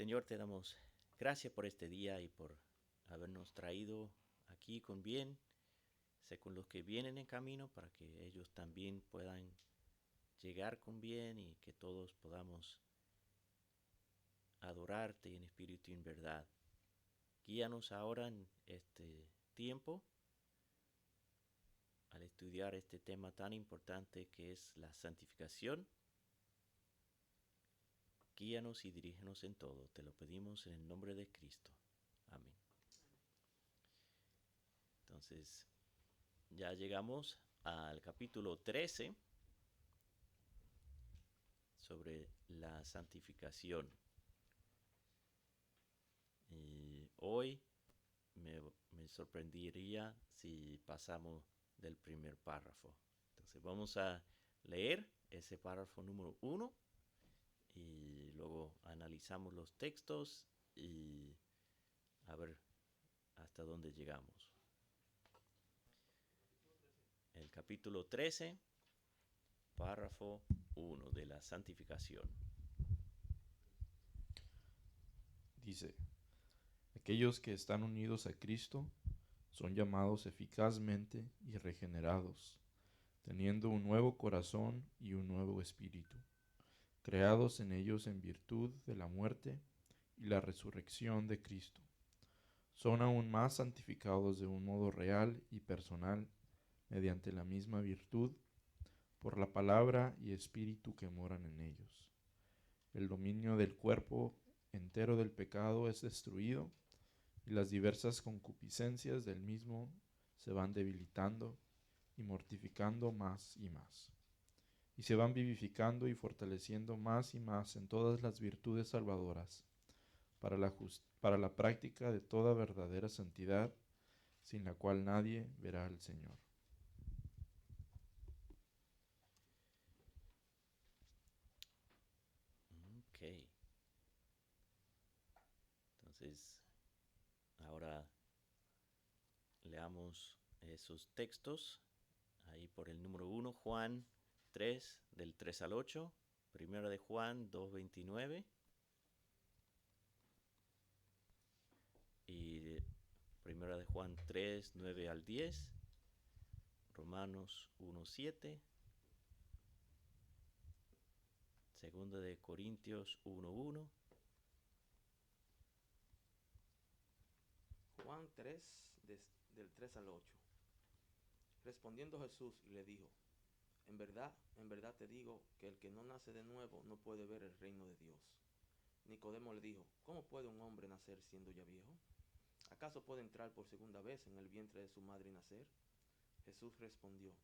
Señor, te damos gracias por este día y por habernos traído aquí con bien. Sé con los que vienen en camino para que ellos también puedan llegar con bien y que todos podamos adorarte en espíritu y en verdad. Guíanos ahora en este tiempo al estudiar este tema tan importante que es la santificación. Guíanos y dirígenos en todo. Te lo pedimos en el nombre de Cristo. Amén. Entonces, ya llegamos al capítulo 13 sobre la santificación. Y hoy me sorprendería si pasamos del primer párrafo. Entonces vamos a leer ese párrafo número 1 y luego analizamos los textos y a ver hasta dónde llegamos. El capítulo 13, párrafo 1 de la santificación. Dice: aquellos que están unidos a Cristo son llamados eficazmente y regenerados, teniendo un nuevo corazón y un nuevo espíritu, creados en ellos en virtud de la muerte y la resurrección de Cristo. Son aún más santificados de un modo real y personal, mediante la misma virtud, por la palabra y espíritu que moran en ellos. El dominio del cuerpo entero del pecado es destruido, y las diversas concupiscencias del mismo se van debilitando y mortificando más y más, y se van vivificando y fortaleciendo más y más en todas las virtudes salvadoras, para la práctica de toda verdadera santidad, sin la cual nadie verá al Señor. Ok. Entonces, ahora leamos esos textos. Ahí por el número 1, Juan 3, del 3 al 8. Primera de Juan 2:29. Y Primera de Juan 3, 9 al 10. Romanos 1:7. Segunda de Corintios 1:1. Juan 3, del 3 al 8. Respondiendo Jesús y le dijo: en verdad te digo que el que no nace de nuevo no puede ver el reino de Dios. Nicodemo le dijo: ¿cómo puede un hombre nacer siendo ya viejo? ¿Acaso puede entrar por segunda vez en el vientre de su madre y nacer? Jesús respondió: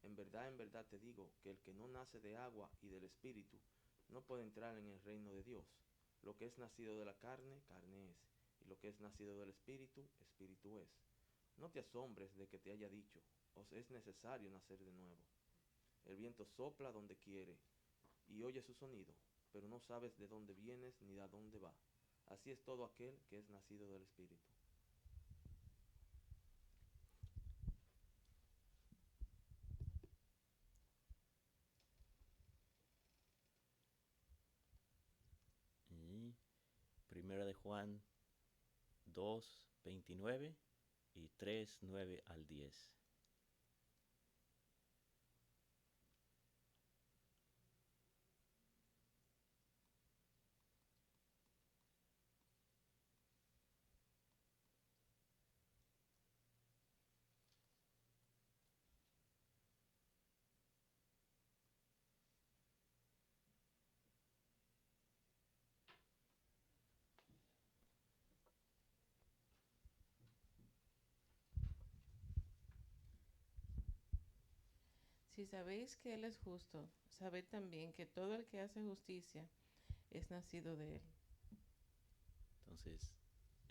en verdad te digo que el que no nace de agua y del Espíritu no puede entrar en el reino de Dios. Lo que es nacido de la carne, carne es, y lo que es nacido del Espíritu, Espíritu es. No te asombres de que te haya dicho: os es necesario nacer de nuevo. El viento sopla donde quiere, y oyes su sonido, pero no sabes de dónde vienes ni a dónde va. Así es todo aquel que es nacido del Espíritu. Y Primera de Juan 2:29 y 3:9 al 10. Si sabéis que Él es justo, sabed también que todo el que hace justicia es nacido de Él. Entonces,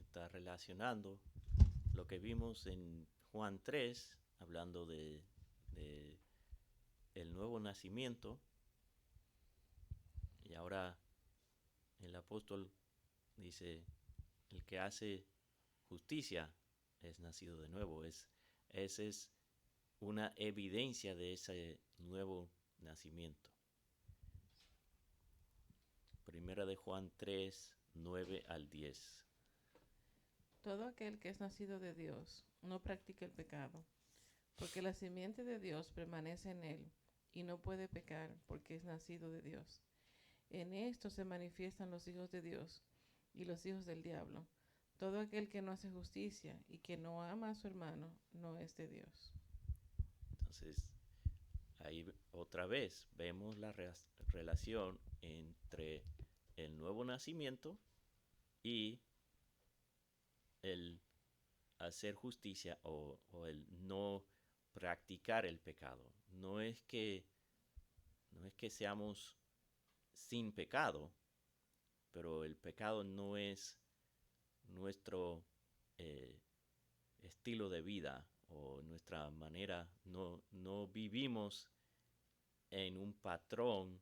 está relacionando lo que vimos en Juan 3, hablando de el nuevo nacimiento. Y ahora el apóstol dice, el que hace justicia es nacido de nuevo. Esa es una evidencia de ese nuevo nacimiento. Primera de Juan 3, 9 al 10. Todo aquel que es nacido de Dios no practica el pecado, porque la simiente de Dios permanece en él y no puede pecar porque es nacido de Dios. En esto se manifiestan los hijos de Dios y los hijos del diablo. Todo aquel que no hace justicia y que no ama a su hermano no es de Dios. Entonces, ahí otra vez vemos la relación entre el nuevo nacimiento y el hacer justicia o el no practicar el pecado. No es que seamos sin pecado, pero el pecado no es nuestro estilo de vida o nuestra manera. No vivimos en un patrón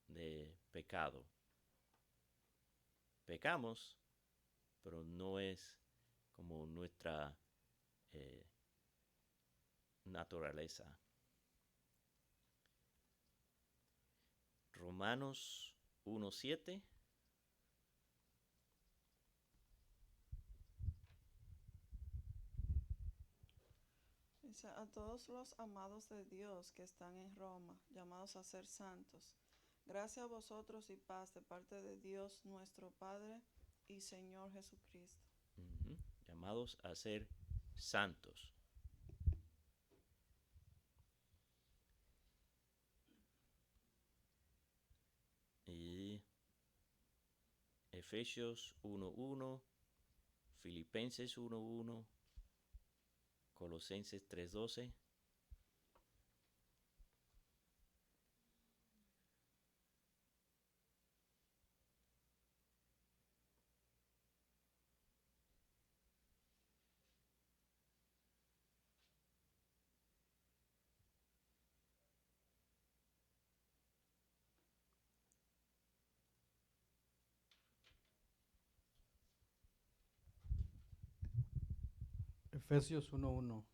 de pecado. Pecamos, pero no es como nuestra naturaleza. Romanos 1:7. Dice, a todos los amados de Dios que están en Roma, llamados a ser santos, gracia a vosotros y paz de parte de Dios nuestro Padre y Señor Jesucristo. Llamados a ser santos. Y Efesios 1:1, Filipenses 1:1, Colosenses 3:12. Efesios 1:1.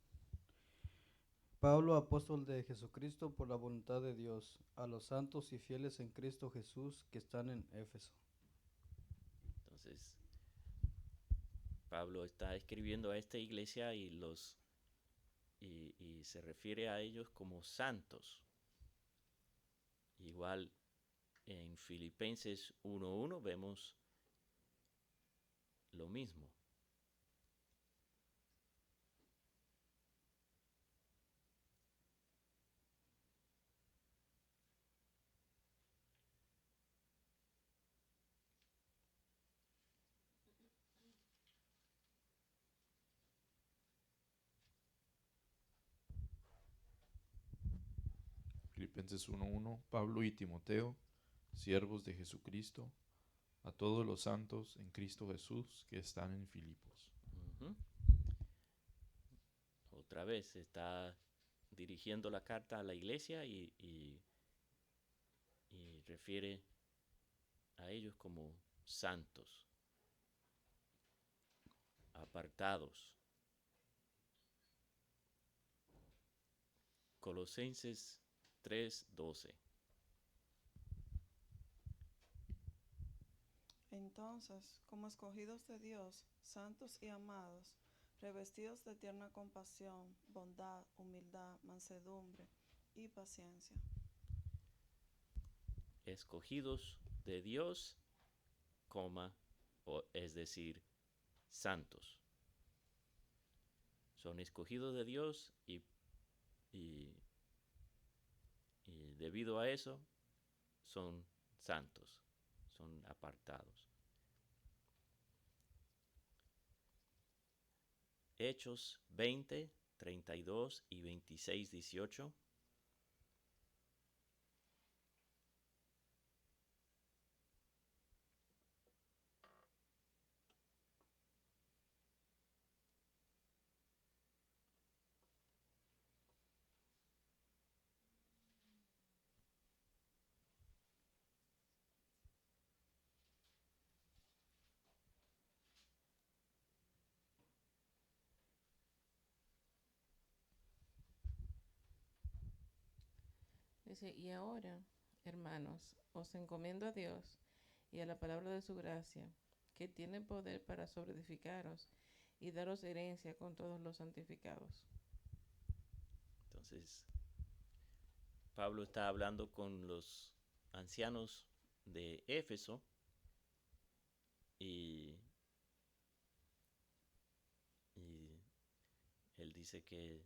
Pablo, apóstol de Jesucristo por la voluntad de Dios, a los santos y fieles en Cristo Jesús que están en Éfeso. Entonces, Pablo está escribiendo a esta iglesia y se refiere a ellos como santos. Igual en Filipenses 1:1 vemos lo mismo. Filipenses 1:1, Pablo y Timoteo, siervos de Jesucristo, a todos los santos en Cristo Jesús que están en Filipos. Uh-huh. Otra vez está dirigiendo la carta a la iglesia y refiere a ellos como santos, apartados. Colosenses 3:12. Entonces, como escogidos de Dios, santos y amados, revestidos de tierna compasión, bondad, humildad, mansedumbre y paciencia. Escogidos de Dios, es decir, santos. Son escogidos de Dios y debido a eso son santos, son apartados. Hechos 20, 32 y 26, 18. Dice, y ahora, hermanos, os encomiendo a Dios y a la palabra de su gracia, que tiene poder para sobreedificaros y daros herencia con todos los santificados. Entonces, Pablo está hablando con los ancianos de Éfeso y él dice que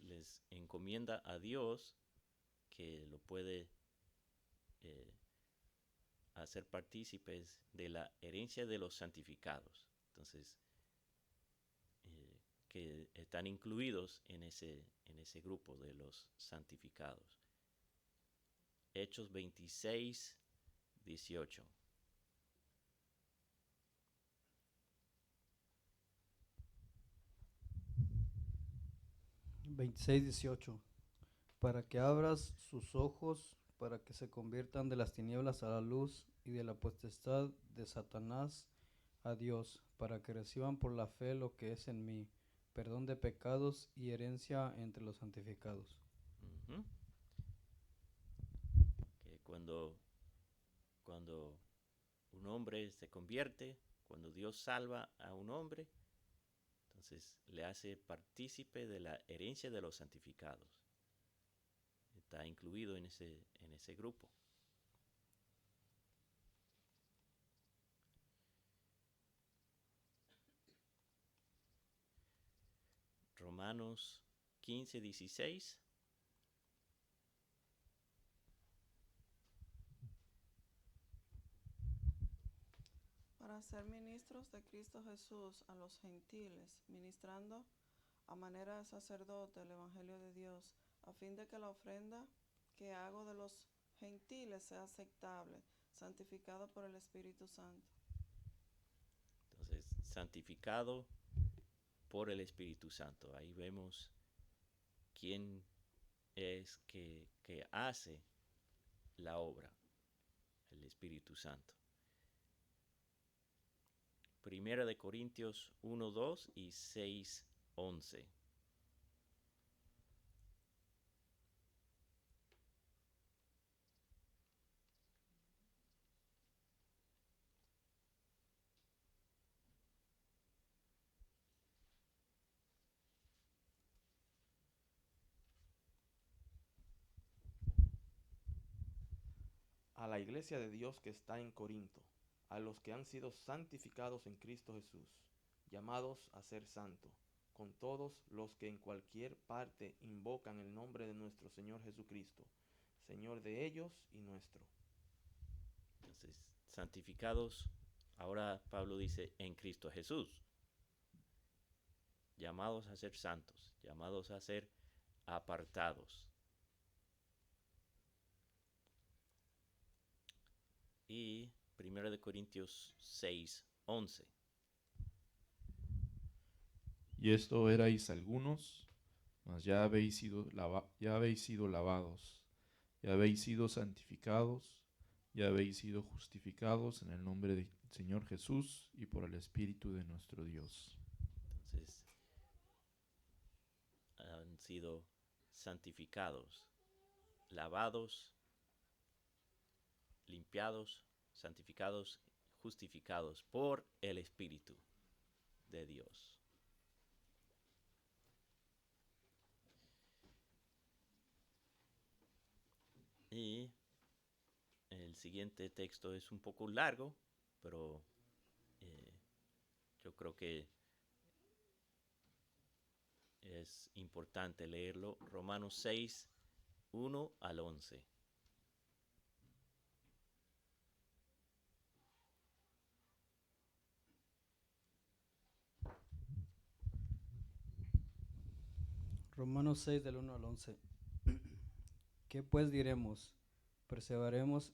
les encomienda a Dios que lo puede hacer partícipes de la herencia de los santificados. Entonces, que están incluidos en ese grupo de los santificados. Hechos 26, 18. Para que abras sus ojos, para que se conviertan de las tinieblas a la luz y de la potestad de Satanás a Dios, para que reciban por la fe lo que es en mí, perdón de pecados y herencia entre los santificados. Uh-huh. Que cuando un hombre se convierte, cuando Dios salva a un hombre, entonces le hace partícipe de la herencia de los santificados. Está incluido en ese grupo. Romanos 15, 16. Para ser ministros de Cristo Jesús a los gentiles, ministrando a manera de sacerdote el Evangelio de Dios, a fin de que la ofrenda que hago de los gentiles sea aceptable, santificado por el Espíritu Santo. Entonces, santificado por el Espíritu Santo. Ahí vemos quién es que hace la obra, el Espíritu Santo. Primera de Corintios 1, 2 y 6, 11. A la iglesia de Dios que está en Corinto, a los que han sido santificados en Cristo Jesús, llamados a ser santos, con todos los que en cualquier parte invocan el nombre de nuestro Señor Jesucristo, Señor de ellos y nuestro. Entonces, santificados, ahora Pablo dice, en Cristo Jesús. Llamados a ser santos, llamados a ser apartados. Y 1 de Corintios 6, 11. Y esto erais algunos, mas ya habéis sido lavados, ya habéis sido santificados, ya habéis sido justificados en el nombre del Señor Jesús y por el Espíritu de nuestro Dios. Entonces, han sido santificados, lavados, limpiados, santificados, justificados por el Espíritu de Dios. Y el siguiente texto es un poco largo, pero yo creo que es importante leerlo. Romanos 6, 1 al 11. Romanos 6 del 1 al 11. ¿Qué pues diremos? ¿Perseveraremos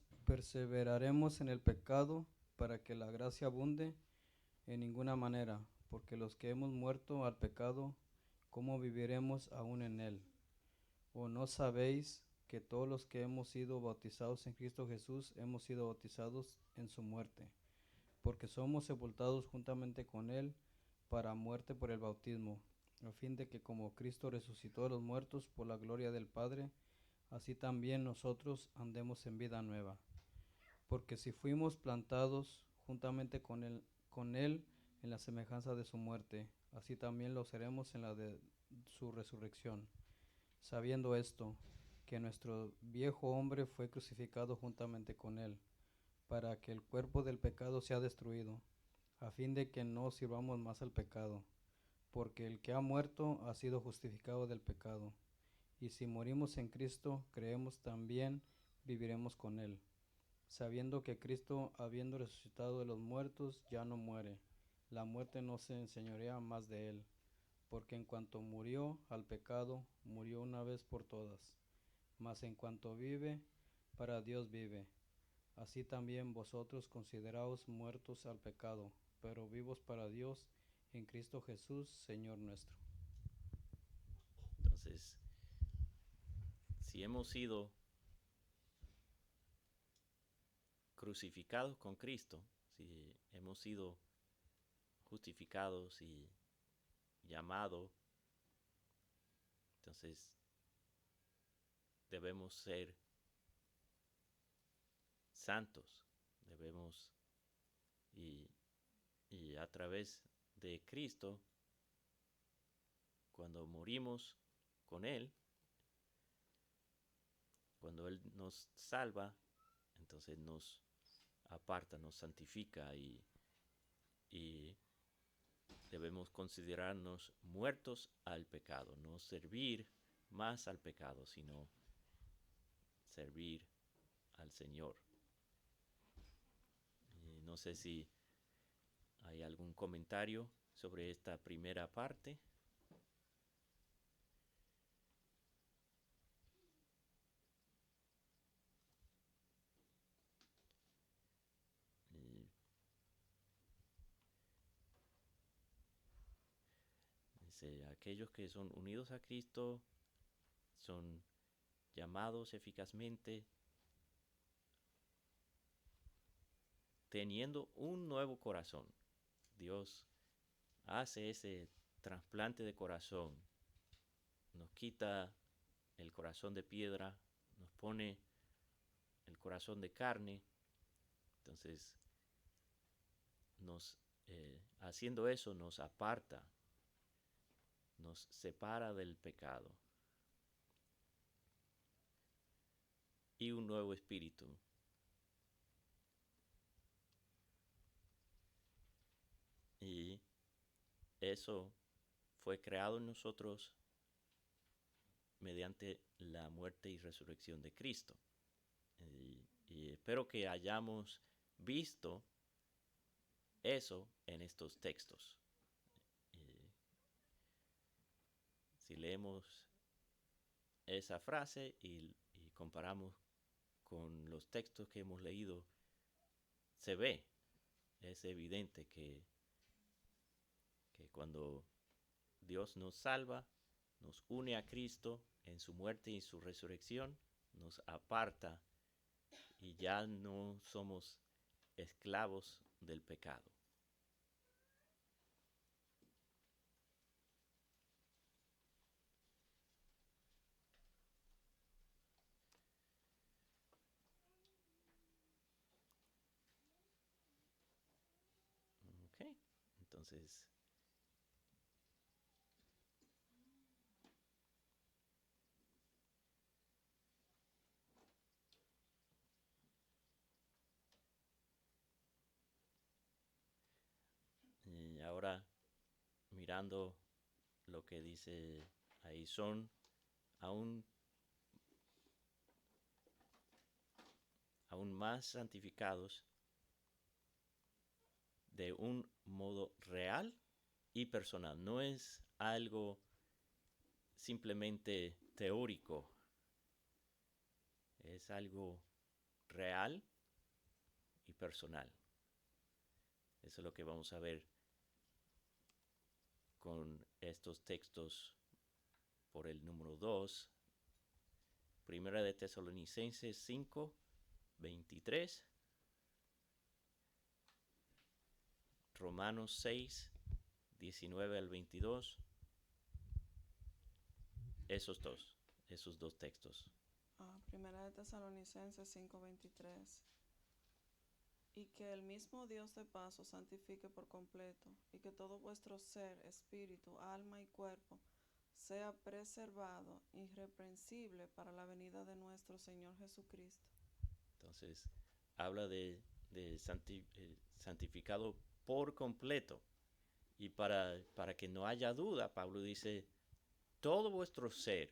en el pecado para que la gracia abunde? En ninguna manera, porque los que hemos muerto al pecado, ¿cómo viviremos aún en él? ¿O no sabéis que todos los que hemos sido bautizados en Cristo Jesús hemos sido bautizados en su muerte? Porque somos sepultados juntamente con él para muerte por el bautismo, a fin de que como Cristo resucitó de los muertos por la gloria del Padre, así también nosotros andemos en vida nueva. Porque si fuimos plantados juntamente con él en la semejanza de su muerte, así también lo seremos en la de su resurrección. Sabiendo esto, que nuestro viejo hombre fue crucificado juntamente con él, para que el cuerpo del pecado sea destruido, a fin de que no sirvamos más al pecado, porque el que ha muerto ha sido justificado del pecado. Y si morimos en Cristo, creemos también viviremos con él, sabiendo que Cristo, habiendo resucitado de los muertos, ya no muere. La muerte no se enseñorea más de él, porque en cuanto murió al pecado, murió una vez por todas. Mas en cuanto vive, para Dios vive. Así también vosotros consideraos muertos al pecado, pero vivos para Dios en Cristo Jesús, Señor nuestro. Entonces, si hemos sido crucificados con Cristo, si hemos sido justificados y llamados, entonces debemos ser santos, debemos y a través de Cristo, cuando morimos con Él, cuando Él nos salva, entonces nos aparta, nos santifica y debemos considerarnos muertos al pecado, no servir más al pecado, sino servir al Señor. Y no sé si hay algún comentario sobre esta primera parte. Dice, aquellos que son unidos a Cristo son llamados eficazmente teniendo un nuevo corazón. Dios hace ese trasplante de corazón, nos quita el corazón de piedra, nos pone el corazón de carne. Entonces, haciendo eso nos aparta, nos separa del pecado. Y un nuevo espíritu. Y eso fue creado en nosotros mediante la muerte y resurrección de Cristo. Y espero que hayamos visto eso en estos textos. Si leemos esa frase y comparamos con los textos que hemos leído, se ve, es evidente que cuando Dios nos salva, nos une a Cristo en su muerte y su resurrección, nos aparta y ya no somos esclavos del pecado. Ok, entonces y ahora mirando lo que dice ahí, son aún más santificados de un modo real y personal. No es algo simplemente teórico, es algo real y personal. Eso es lo que vamos a ver con estos textos por el número 2. Primera de Tesalonicenses 5, 23. Romanos 6, 19 al 22. Esos dos textos. Primera de Tesalonicenses 5:23. y que el mismo Dios de paz os santifique por completo, y que todo vuestro ser, espíritu, alma y cuerpo sea preservado irreprensible para la venida de nuestro Señor Jesucristo. Entonces, habla de santificado por completo. Y para que no haya duda, Pablo dice, todo vuestro ser,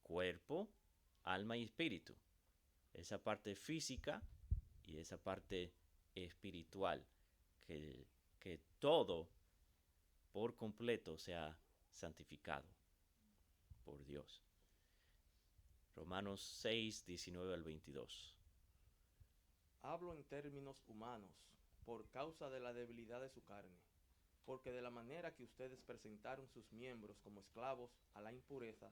cuerpo, alma y espíritu, esa parte física y esa parte espiritual, que todo por completo sea santificado por Dios. Romanos 6, 19 al 22. Hablo en términos humanos, por causa de la debilidad de su carne, porque de la manera que ustedes presentaron sus miembros como esclavos a la impureza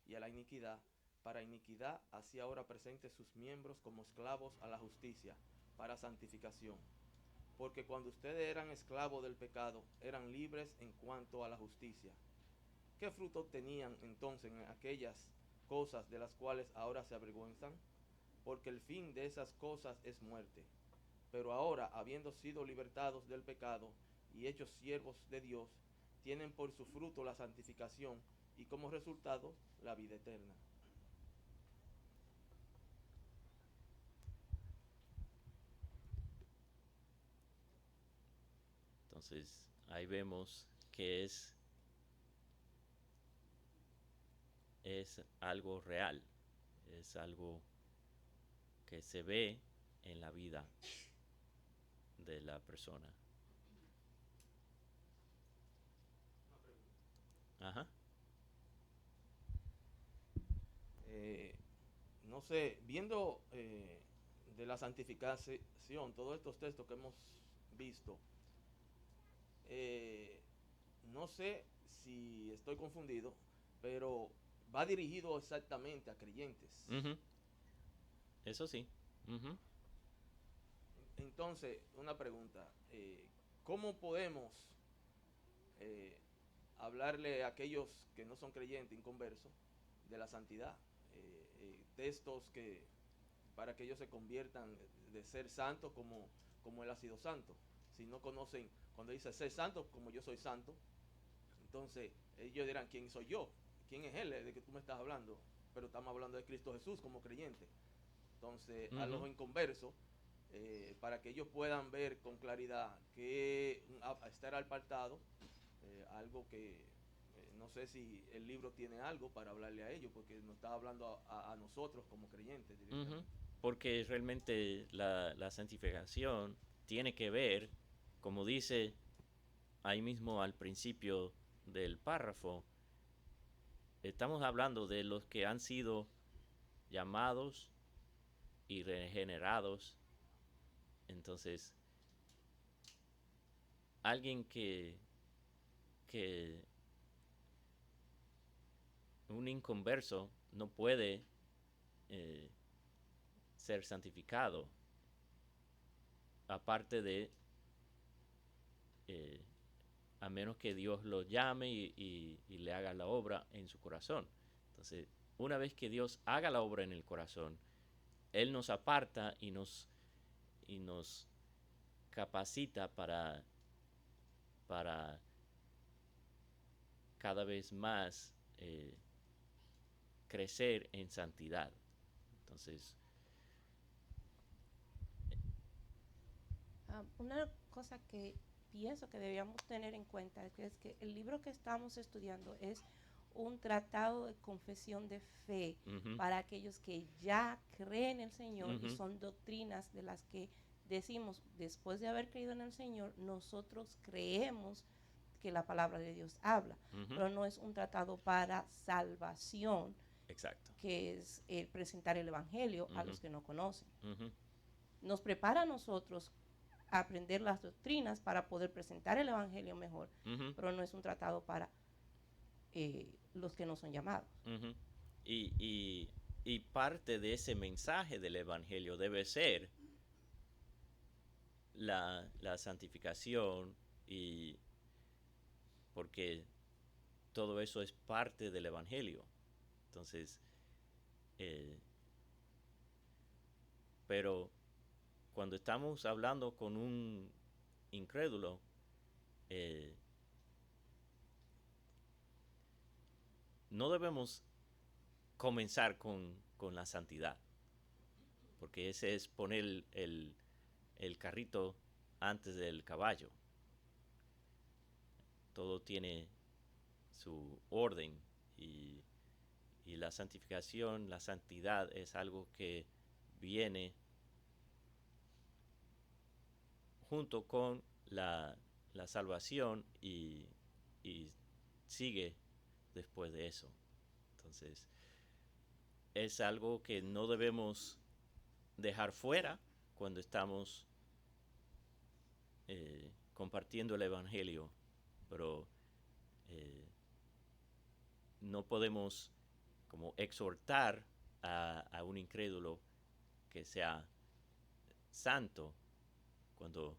y a la iniquidad, para iniquidad, así ahora presente sus miembros como esclavos a la justicia, para santificación. Porque cuando ustedes eran esclavos del pecado, eran libres en cuanto a la justicia. ¿Qué fruto tenían entonces en aquellas cosas de las cuales ahora se avergüenzan? Porque el fin de esas cosas es muerte. Pero ahora, habiendo sido libertados del pecado y hechos siervos de Dios, tienen por su fruto la santificación y como resultado la vida eterna. Entonces, ahí vemos que es algo real, es algo que se ve en la vida de la persona. Ajá. No sé, viendo de la santificación, todos estos textos que hemos visto, no sé si estoy confundido, pero va dirigido exactamente a creyentes. Uh-huh. Eso sí. Uh-huh. Entonces, una pregunta, ¿cómo podemos hablarle a aquellos que no son creyentes, inconversos, de la santidad? Textos que para que ellos se conviertan de ser santos como Él ha sido santo. Si no conocen, cuando dice ser santo como yo soy santo, entonces ellos dirán, ¿quién soy yo? ¿Quién es Él de que tú me estás hablando? Pero estamos hablando de Cristo Jesús como creyente. Entonces, a los inconversos, para que ellos puedan ver con claridad que estar apartado, algo que no sé si el libro tiene algo para hablarle a ellos, porque nos está hablando a nosotros como creyentes directamente. Uh-huh. Porque realmente la santificación tiene que ver, como dice ahí mismo al principio del párrafo, estamos hablando de los que han sido llamados y regenerados. Entonces, alguien que un inconverso no puede ser santificado, aparte de a menos que Dios lo llame y le haga la obra en su corazón. Entonces, una vez que Dios haga la obra en el corazón, Él nos aparta y nos capacita para cada vez más crecer en santidad. Entonces, una cosa que pienso que debíamos tener en cuenta es que el libro que estamos estudiando es un tratado de confesión de fe uh-huh, para aquellos que ya creen en el Señor, uh-huh, y son doctrinas de las que decimos, después de haber creído en el Señor, nosotros creemos que la palabra de Dios habla, uh-huh, pero no es un tratado para salvación. Exacto. Que es presentar el Evangelio uh-huh, a los que no conocen. Uh-huh. Nos prepara a nosotros a aprender las doctrinas para poder presentar el Evangelio mejor, uh-huh, pero no es un tratado para los que no son llamados. Uh-huh. Y parte de ese mensaje del Evangelio debe ser la santificación, y porque todo eso es parte del Evangelio. Entonces, pero cuando estamos hablando con un incrédulo, no debemos comenzar con la santidad, porque ese es poner el carrito antes del caballo. Todo tiene su orden y la santificación, la santidad es algo que viene junto con la salvación y sigue después de eso. Entonces, es algo que no debemos dejar fuera cuando estamos compartiendo el Evangelio, pero no podemos como exhortar a un incrédulo que sea santo cuando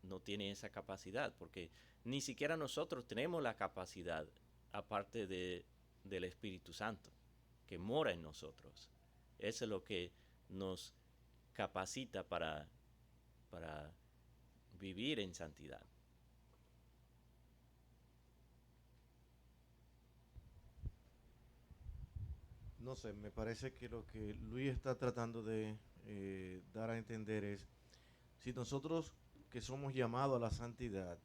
no tiene esa capacidad, porque ni siquiera nosotros tenemos la capacidad, aparte del Espíritu Santo, que mora en nosotros. Eso es lo que nos capacita para vivir en santidad. No sé, me parece que lo que Luis está tratando de dar a entender es, si nosotros que somos llamados a la santidad,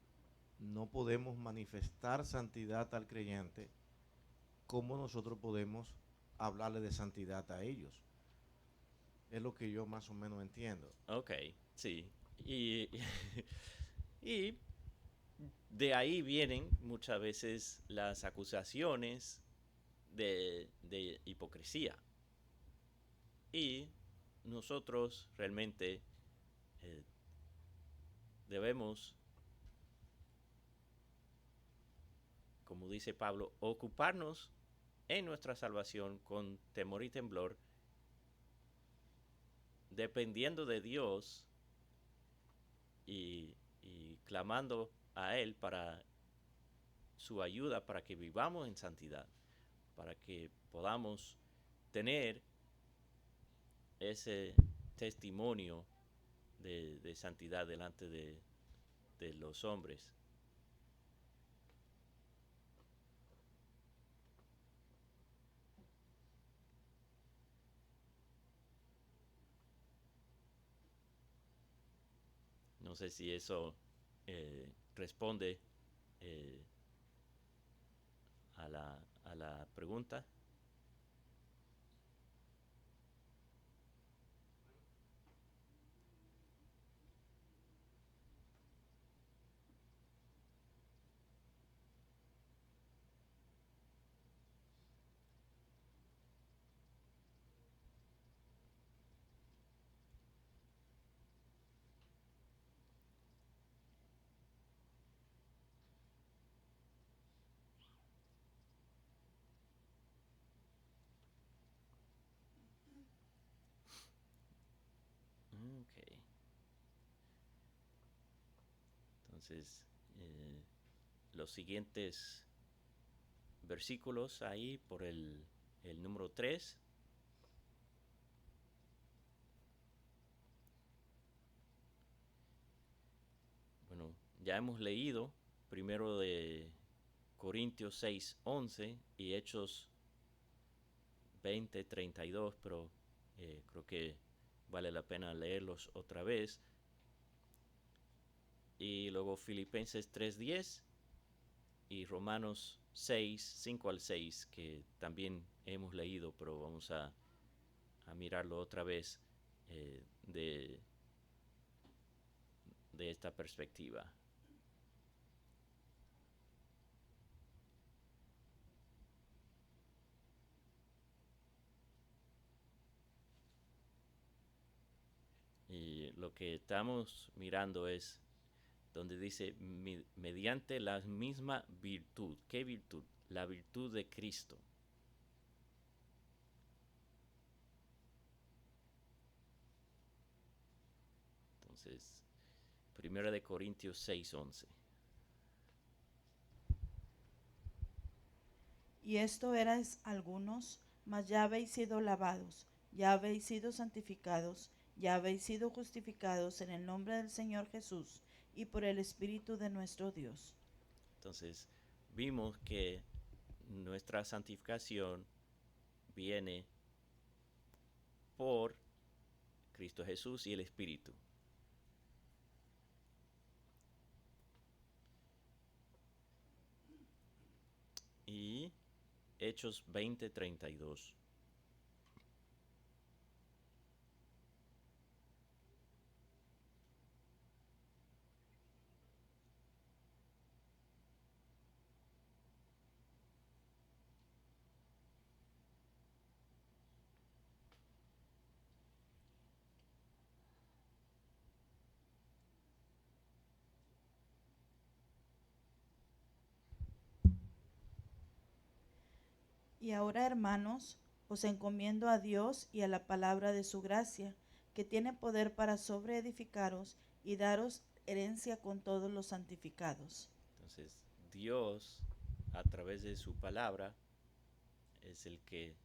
no podemos manifestar santidad al creyente, ¿cómo nosotros podemos hablarle de santidad a ellos? Es lo que yo más o menos entiendo. Ok, sí. Y de ahí vienen muchas veces las acusaciones de hipocresía. Y nosotros realmente debemos, como dice Pablo, ocuparnos en nuestra salvación con temor y temblor, dependiendo de Dios y clamando a Él para su ayuda, para que vivamos en santidad, para que podamos tener ese testimonio de santidad delante de los hombres. No sé si eso responde a la pregunta. Ok. Entonces, los siguientes versículos ahí por el número 3. Bueno, ya hemos leído primero de Corintios 6:11 y Hechos 20:32, pero creo que vale la pena leerlos otra vez. Y luego Filipenses 3:10 y Romanos 6:5-6, que también hemos leído, pero vamos a mirarlo otra vez de esta perspectiva. Y lo que estamos mirando es donde dice mediante la misma virtud. ¿Qué virtud? La virtud de Cristo. Entonces, 1 de Corintios 6:11. Y esto erais algunos, mas ya habéis sido lavados, ya habéis sido santificados, Ya habéis sido justificados en el nombre del Señor Jesús y por el Espíritu de nuestro Dios. Entonces, vimos que nuestra santificación viene por Cristo Jesús y el Espíritu. Y Hechos 20:32. Y ahora, hermanos, os encomiendo a Dios y a la palabra de su gracia, que tiene poder para sobreedificaros y daros herencia con todos los santificados. Entonces, Dios, a través de su palabra, es el que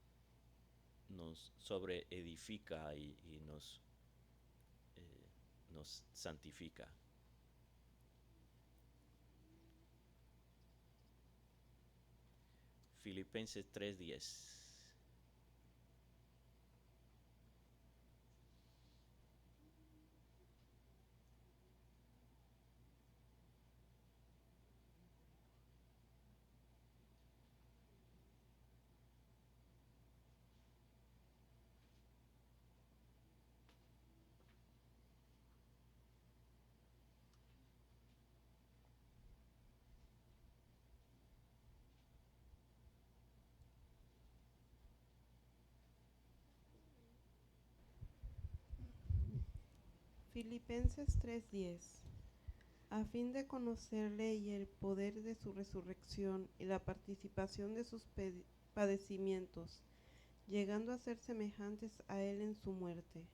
nos sobreedifica y nos santifica. Filipenses 3:10. Filipenses 3:10. A fin de conocerle y el poder de su resurrección y la participación de sus padecimientos, llegando a ser semejantes a él en su muerte.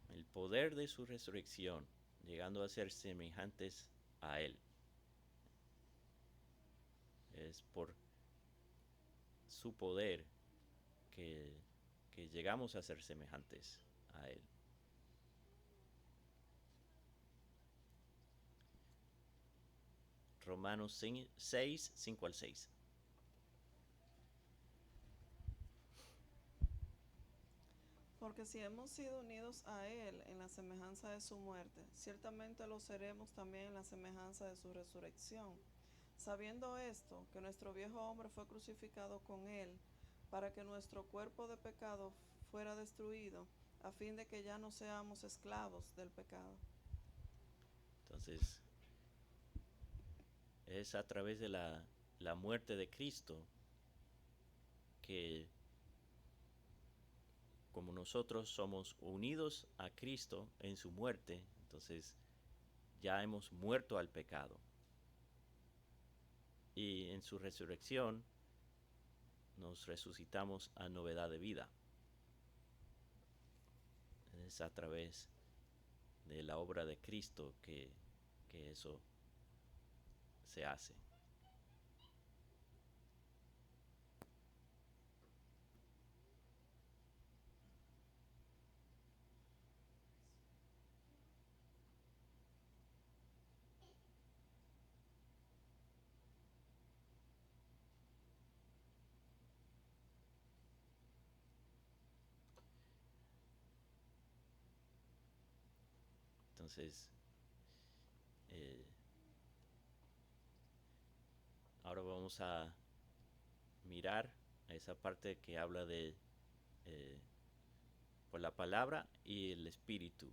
El poder de su resurrección, llegando a ser semejantes a él. Es por su poder que llegamos a ser semejantes a él. Romanos 6, 5 al 6. Porque si hemos sido unidos a Él en la semejanza de su muerte, ciertamente lo seremos también en la semejanza de su resurrección. Sabiendo esto, que nuestro viejo hombre fue crucificado con Él, para que nuestro cuerpo de pecado fuera destruido, a fin de que ya no seamos esclavos del pecado. Entonces, es a través de la muerte de Cristo que, como nosotros somos unidos a Cristo en su muerte, entonces ya hemos muerto al pecado. Y en su resurrección nos resucitamos a novedad de vida. Es a través de la obra de Cristo que eso se hace. Entonces, ahora vamos a mirar a esa parte que habla de por la palabra y el espíritu.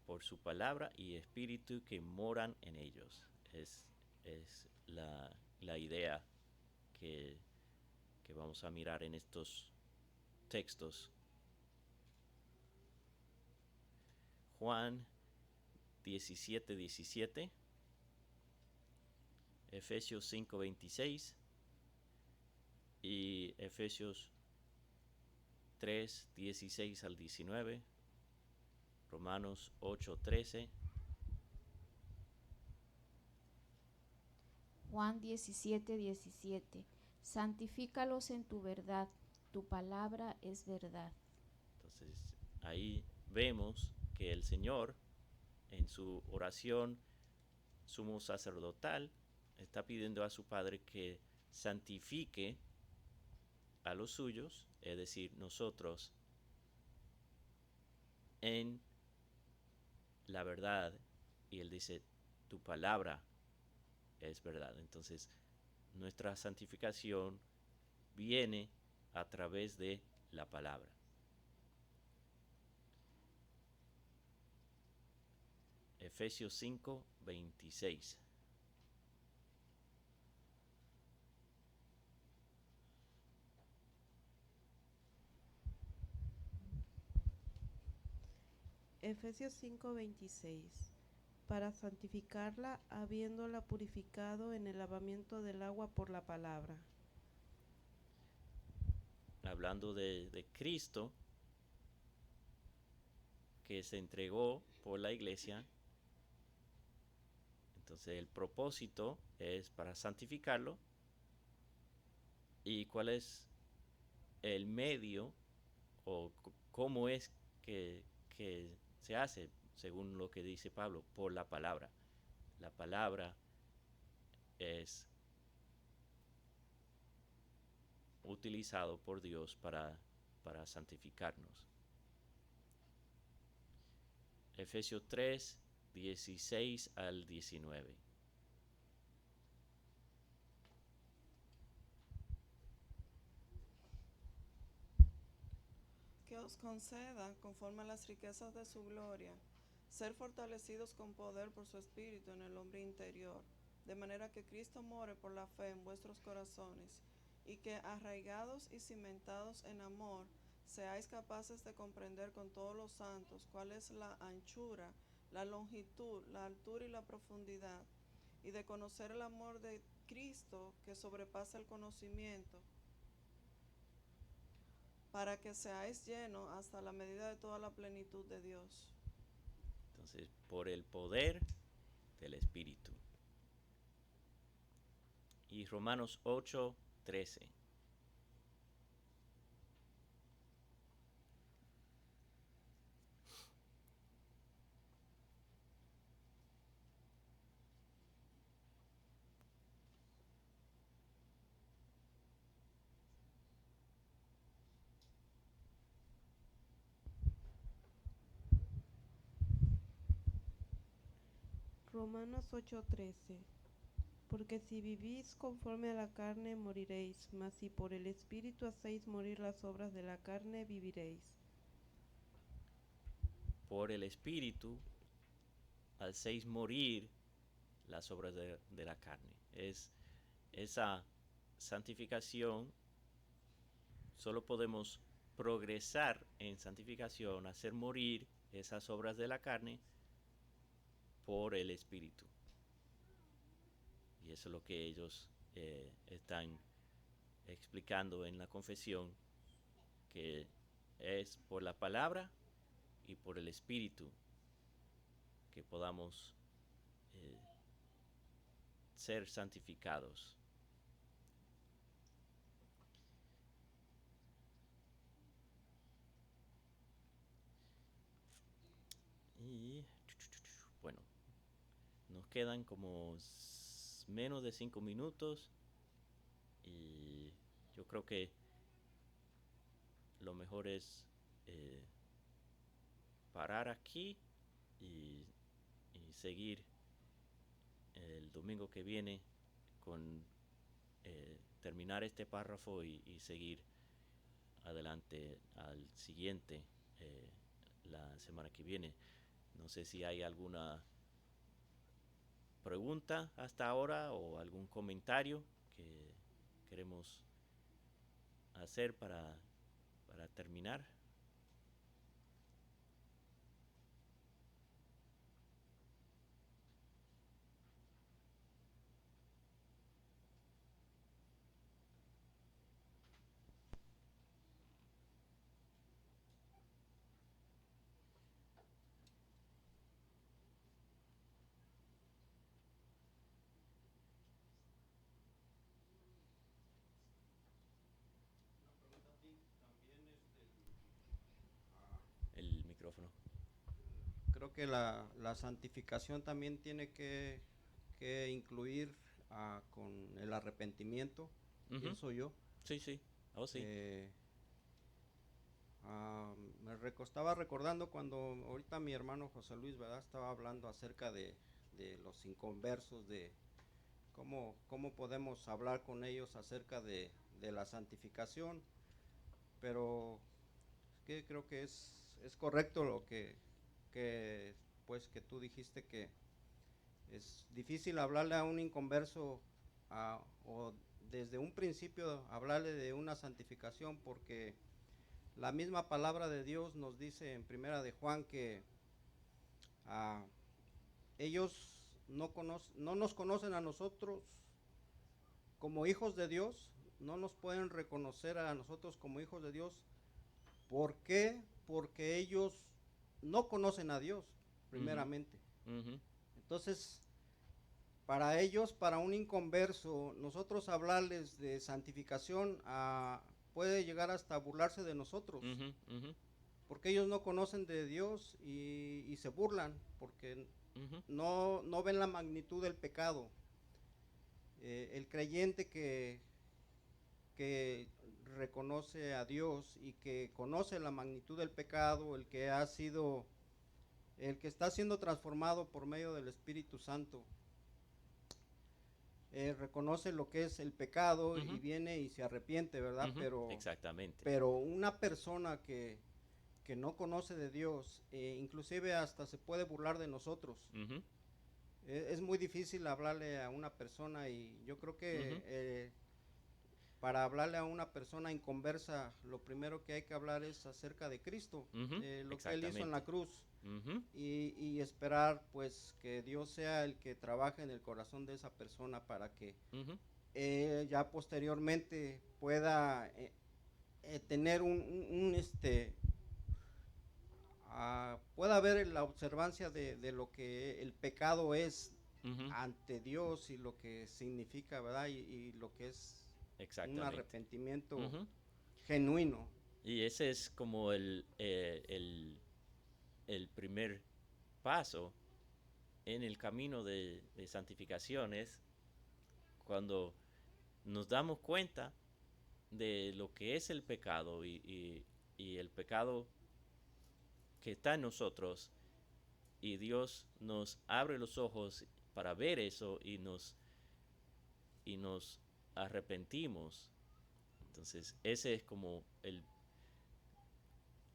Por su palabra y espíritu que moran en ellos. Es la idea que vamos a mirar en estos textos. Juan 17:17, Efesios 5:26 y Efesios 3:16 al 19, Romanos 8:13. Juan 17:17. Santifícalos en tu verdad, tu palabra es verdad. Entonces, ahí vemos que el Señor, en su oración sumo sacerdotal, está pidiendo a su Padre que santifique a los suyos, es decir, nosotros, en la verdad. Y Él dice, tu palabra es verdad. Entonces, nuestra santificación viene a través de la palabra. Efesios 5:26. Efesios 5:26. Para santificarla, habiéndola purificado en el lavamiento del agua por la palabra. Hablando de Cristo, que se entregó por la iglesia. Entonces el propósito es para santificarlo. ¿Y cuál es el medio o cómo es que se hace? Según lo que dice Pablo, por la palabra. La palabra es utilizado por Dios para santificarnos. Efesios 3:16 al 19. Que os conceda, conforme a las riquezas de su gloria, ser fortalecidos con poder por su Espíritu en el hombre interior, de manera que Cristo more por la fe en vuestros corazones, y que, arraigados y cimentados en amor, seáis capaces de comprender con todos los santos cuál es la anchura, la longitud, la altura y la profundidad, y de conocer el amor de Cristo que sobrepasa el conocimiento, para que seáis llenos hasta la medida de toda la plenitud de Dios. Entonces, por el poder del Espíritu. Y Romanos 8:13. Romanos 8:13. Porque si vivís conforme a la carne, moriréis, mas si por el Espíritu hacéis morir las obras de la carne, viviréis. Por el Espíritu hacéis morir las obras de la carne. Es esa santificación. Solo podemos progresar en santificación, hacer morir esas obras de la carne por el Espíritu. Y eso es lo que ellos están explicando en la confesión, que es por la palabra y por el Espíritu que podamos ser santificados. Y bueno, nos quedan como menos de 5 minutos y yo creo que lo mejor es parar aquí y seguir el domingo que viene con terminar este párrafo y seguir adelante al siguiente la semana que viene. No sé si hay alguna pregunta hasta ahora o algún comentario que queremos hacer para terminar. que la santificación también tiene que incluir con el arrepentimiento, pienso yo. Sí, sí. Oh, sí. Estaba recordando cuando ahorita mi hermano José Luis, ¿verdad?, estaba hablando acerca de los inconversos, de cómo podemos hablar con ellos acerca de la santificación, pero que creo que es correcto lo que pues que tú dijiste, que es difícil hablarle a un inconverso o desde un principio hablarle de una santificación, porque la misma palabra de Dios nos dice en Primera de Juan que ellos no nos conocen a nosotros como hijos de Dios, no nos pueden reconocer a nosotros como hijos de Dios. ¿Por qué? Porque ellos no conocen a Dios, primeramente. Entonces, para ellos, para un inconverso, nosotros hablarles de santificación puede llegar hasta burlarse de nosotros, porque ellos no conocen de Dios y se burlan, porque no ven la magnitud del pecado. El creyente que reconoce a Dios y que conoce la magnitud del pecado, el que está siendo transformado por medio del Espíritu Santo, reconoce lo que es el pecado y viene y se arrepiente, ¿verdad? Exactamente. Pero una persona que no conoce de Dios, inclusive hasta se puede burlar de nosotros. Es muy difícil hablarle a una persona, y yo creo que para hablarle a una persona inconversa, lo primero que hay que hablar es acerca de Cristo, lo que Él hizo en la cruz, y esperar pues que Dios sea el que trabaje en el corazón de esa persona para que ya posteriormente pueda tener pueda ver la observancia de lo que el pecado es ante Dios y lo que significa, ¿verdad? Y lo que es un arrepentimiento genuino. Y ese es como el primer paso en el camino de santificación, es cuando nos damos cuenta de lo que es el pecado y el pecado que está en nosotros, y Dios nos abre los ojos para ver eso y nos arrepentimos. Entonces ese es como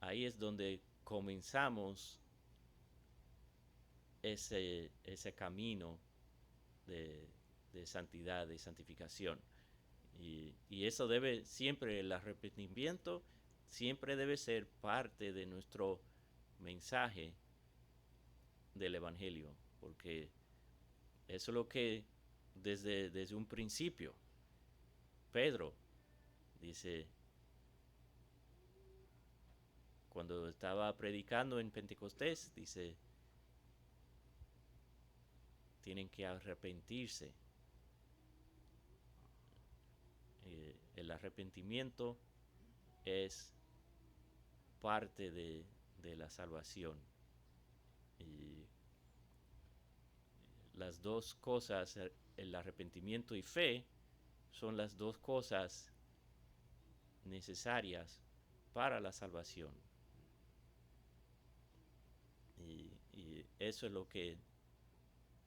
ahí es donde comenzamos ese camino de santidad, de santificación. Y eso debe siempre, el arrepentimiento siempre debe ser parte de nuestro mensaje del Evangelio, porque eso es lo que desde un principio Pedro dice, cuando estaba predicando en Pentecostés, dice, tienen que arrepentirse. El arrepentimiento es parte de la salvación. Y las dos cosas, el arrepentimiento y fe, son las dos cosas necesarias para la salvación. Y eso es lo que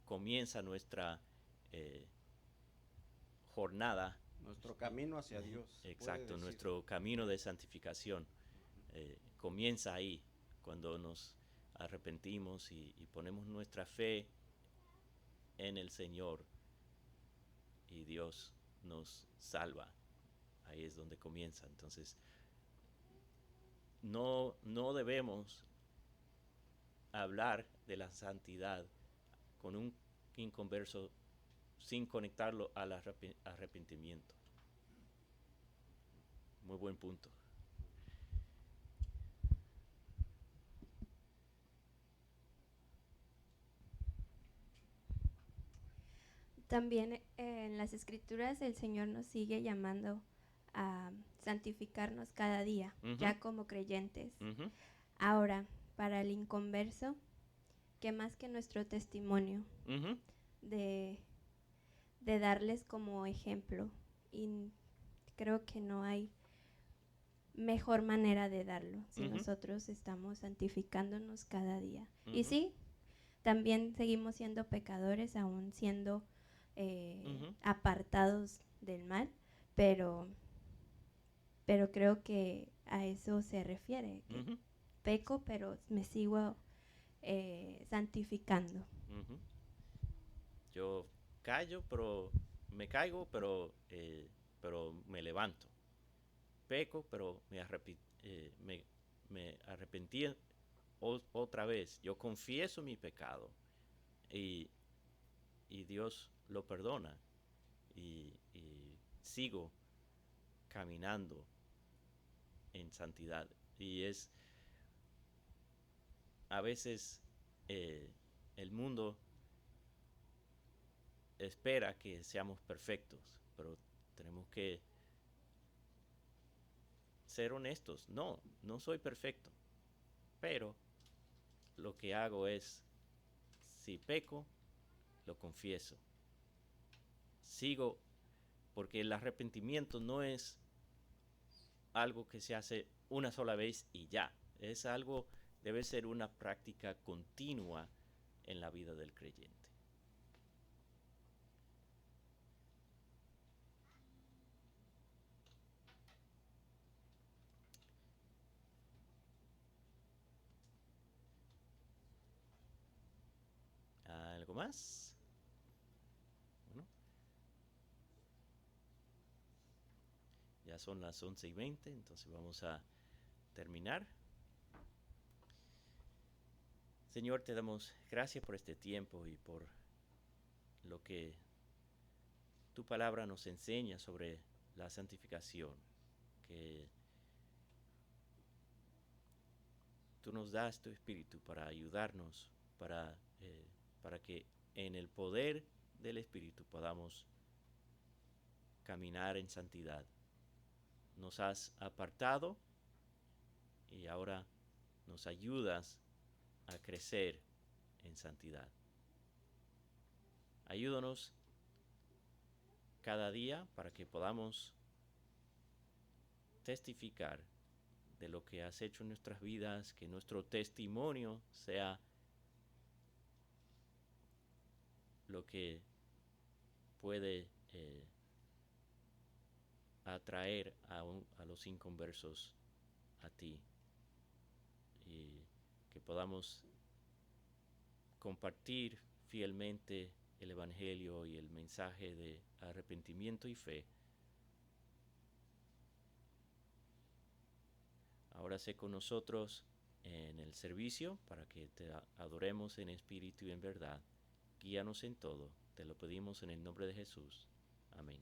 comienza nuestra jornada. Nuestro camino hacia Dios. Exacto, nuestro camino de santificación. Comienza ahí, cuando nos arrepentimos y ponemos nuestra fe en el Señor y Dios nos salva. Ahí es donde comienza. Entonces, no debemos hablar de la santidad con un inconverso sin conectarlo al arrepentimiento. Muy buen punto. También en las Escrituras el Señor nos sigue llamando a santificarnos cada día, ya como creyentes. Ahora, para el inconverso, que más que nuestro testimonio, Ujú. de darles como ejemplo. Y creo que no hay mejor manera de darlo si Ujú. nosotros estamos santificándonos cada día. Y Ujú. sí, también seguimos siendo pecadores, aún siendo Ujú. apartados del mal, pero creo que a eso se refiere, que Ujú. peco, pero me sigo santificando. Ujú. Yo me caigo, pero me levanto. Peco, pero me arrepentí otra vez. Yo confieso mi pecado y, y Dios lo perdona y sigo caminando en santidad. Y a veces el mundo espera que seamos perfectos, pero tenemos que ser honestos. No soy perfecto, pero lo que hago es, si peco, lo confieso. Sigo, porque el arrepentimiento no es algo que se hace una sola vez y ya. Debe ser una práctica continua en la vida del creyente. ¿Algo más? Bueno, ya son las 11:20, entonces vamos a terminar. Señor, te damos gracias por este tiempo y por lo que tu palabra nos enseña sobre la santificación, que tú nos das tu espíritu para ayudarnos, para que en el poder del espíritu podamos caminar en santidad. Nos has apartado y ahora nos ayudas a crecer en santidad. Ayúdanos cada día para que podamos testificar de lo que has hecho en nuestras vidas, que nuestro testimonio sea lo que puede atraer a los inconversos a ti, y que podamos compartir fielmente el Evangelio y el mensaje de arrepentimiento y fe. Ahora sé con nosotros en el servicio para que te adoremos en espíritu y en verdad. Guíanos en todo. Te lo pedimos en el nombre de Jesús. Amén.